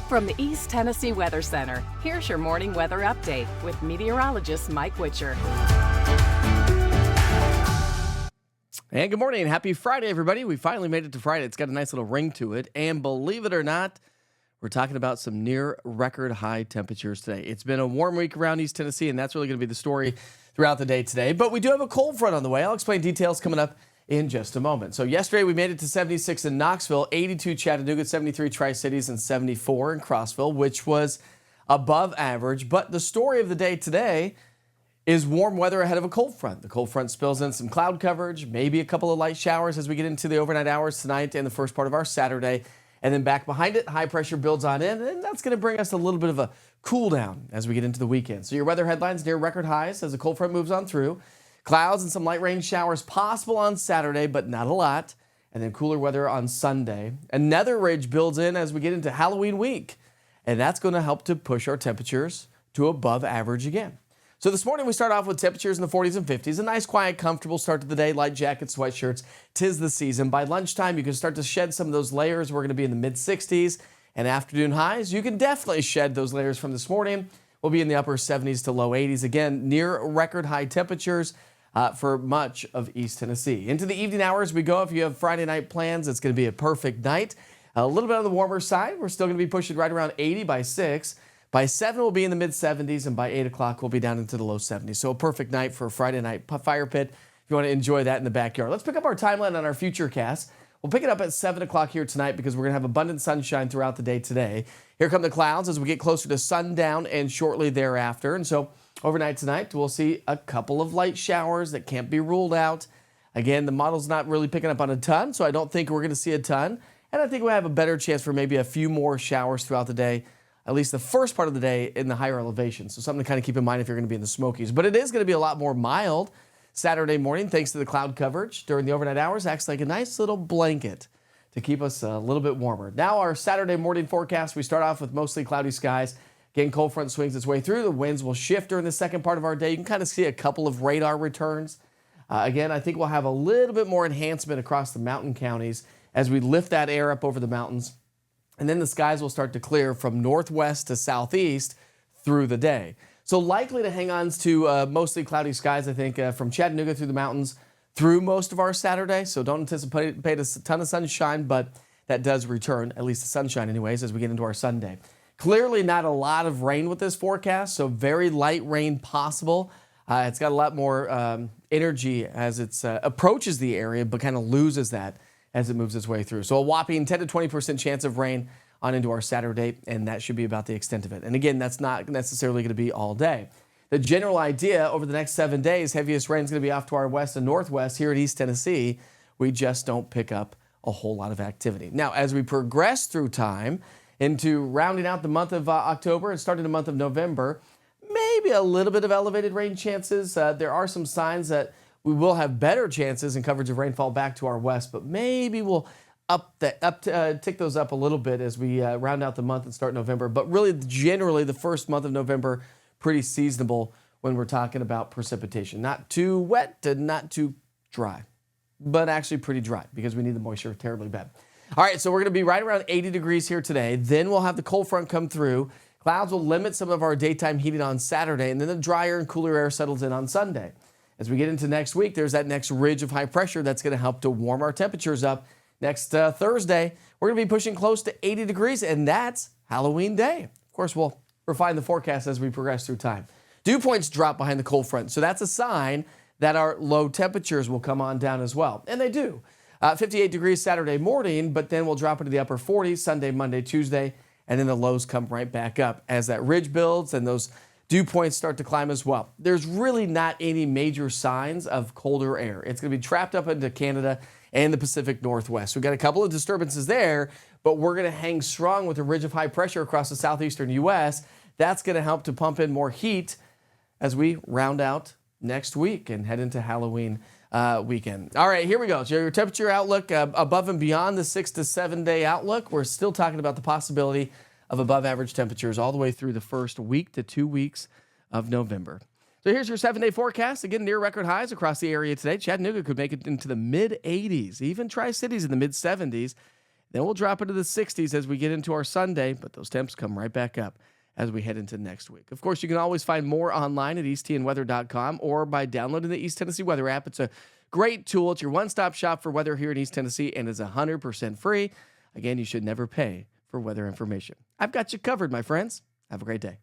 From the East Tennessee Weather Center, here's your morning weather update with meteorologist Mike Witcher. And good morning and happy Friday, everybody. We finally made it to Friday. It's got a nice little ring to it. And believe it or not, we're talking about some near record high temperatures today. It's been a warm week around East Tennessee, and that's really going to be the story throughout the day today. But we do have a cold front on the way. I'll explain details coming up in just a moment. So yesterday we made it to 76 in Knoxville, 82 Chattanooga, 73 Tri-Cities, and 74 in Crossville, which was above average. But the story of the day today is warm weather ahead of a cold front. The cold front spills in some cloud coverage, maybe a couple of light showers as we get into the overnight hours tonight and the first part of our Saturday. And then back behind it, high pressure builds on in, and that's going to bring us a little bit of a cool down as we get into the weekend. So your weather headlines near record highs as the cold front moves on through. Clouds and some light rain showers possible on Saturday, but not a lot. And then cooler weather on Sunday. Another ridge builds in as we get into Halloween week. And that's going to help to push our temperatures to above average again. So this morning we start off with temperatures in the 40s and 50s. A nice, quiet, comfortable start to the day. Light jackets, sweatshirts. 'Tis the season. By lunchtime, you can start to shed some of those layers. We're going to be in the mid-60s. And afternoon highs, you can definitely shed those layers from this morning. We'll be in the upper 70s to low 80s. Again, near record high temperatures for much of East Tennessee. Into the evening hours we go. If you have Friday night plans, it's going to be a perfect night. A little bit on the warmer side. We're still going to be pushing right around 80 by 6. By 7, we'll be in the mid-70s, and by 8 o'clock, we'll be down into the low 70s. So a perfect night for a Friday night fire pit if you want to enjoy that in the backyard. Let's pick up our timeline on our future cast. We'll pick it up at 7 o'clock here tonight because we're going to have abundant sunshine throughout the day today. Here come the clouds as we get closer to sundown and shortly thereafter. And so overnight tonight, we'll see a couple of light showers that can't be ruled out. Again, the model's not really picking up on a ton, so I don't think we're going to see a ton. And I think we'll have a better chance for maybe a few more showers throughout the day, at least the first part of the day in the higher elevation. So something to kind of keep in mind if you're going to be in the Smokies. But it is going to be a lot more mild Saturday morning thanks to the cloud coverage. During the overnight hours, acts like a nice little blanket to keep us a little bit warmer. Now our Saturday morning forecast, we start off with mostly cloudy skies. Again, cold front swings its way through. The winds will shift during the second part of our day. You can kind of see a couple of radar returns. Again, I think we'll have a little bit more enhancement across the mountain counties as we lift that air up over the mountains. And then the skies will start to clear from northwest to southeast through the day. So likely to hang on to mostly cloudy skies, I think, from Chattanooga through the mountains through most of our Saturday. So don't anticipate a ton of sunshine, but that does return, at least the sunshine anyways, as we get into our Sunday. Clearly not a lot of rain with this forecast, so very light rain possible. It's got a lot more energy as it approaches the area, but kind of loses that as it moves its way through. So a whopping 10 to 20% chance of rain on into our Saturday, and that should be about the extent of it. And again, that's not necessarily going to be all day. The general idea over the next 7 days, heaviest rain is going to be off to our west and northwest here in East Tennessee. We just don't pick up a whole lot of activity. Now, as we progress through time into rounding out the month of October and starting the month of November, maybe a little bit of elevated rain chances. There are some signs that we will have better chances in coverage of rainfall back to our west, but maybe we'll tick those up a little bit as we round out the month and start November. But really, generally, the first month of November, pretty seasonable when we're talking about precipitation. Not too wet and not too dry, but actually pretty dry because we need the moisture terribly bad. All right, so we're going to be right around 80 degrees here today. Then we'll have the cold front come through. Clouds will limit some of our daytime heating on Saturday, and then the drier and cooler air settles in on Sunday. As we get into next week, there's that next ridge of high pressure that's going to help to warm our temperatures up. Next Thursday, we're going to be pushing close to 80 degrees, and that's Halloween day. Of course, we'll refine the forecast as we progress through time. Dew points drop behind the cold front, so that's a sign that our low temperatures will come on down as well, and they do. 58 degrees Saturday morning, but then we'll drop into the upper 40s Sunday, Monday, Tuesday, and then the lows come right back up as that ridge builds and those dew points start to climb as well. There's really not any major signs of colder air. It's going to be trapped up into Canada and the Pacific Northwest. We've got a couple of disturbances there, but we're going to hang strong with a ridge of high pressure across the southeastern U.S. That's going to help to pump in more heat as we round out next week and head into Halloween weekend. All right, here we go. So your temperature outlook above and beyond the 6 to 7 day outlook. We're still talking about the possibility of above average temperatures all the way through the first week to 2 weeks of November. So here's your 7 day forecast. Again, near record highs across the area today. Chattanooga could make it into the mid 80s, even Tri-Cities in the mid 70s. Then we'll drop into the 60s as we get into our Sunday, but those temps come right back up as we head into next week. Of course, you can always find more online at easttnweather.com or by downloading the East Tennessee Weather app. It's a great tool. It's your one-stop shop for weather here in East Tennessee and is 100% free. Again, you should never pay for weather information. I've got you covered, my friends. Have a great day.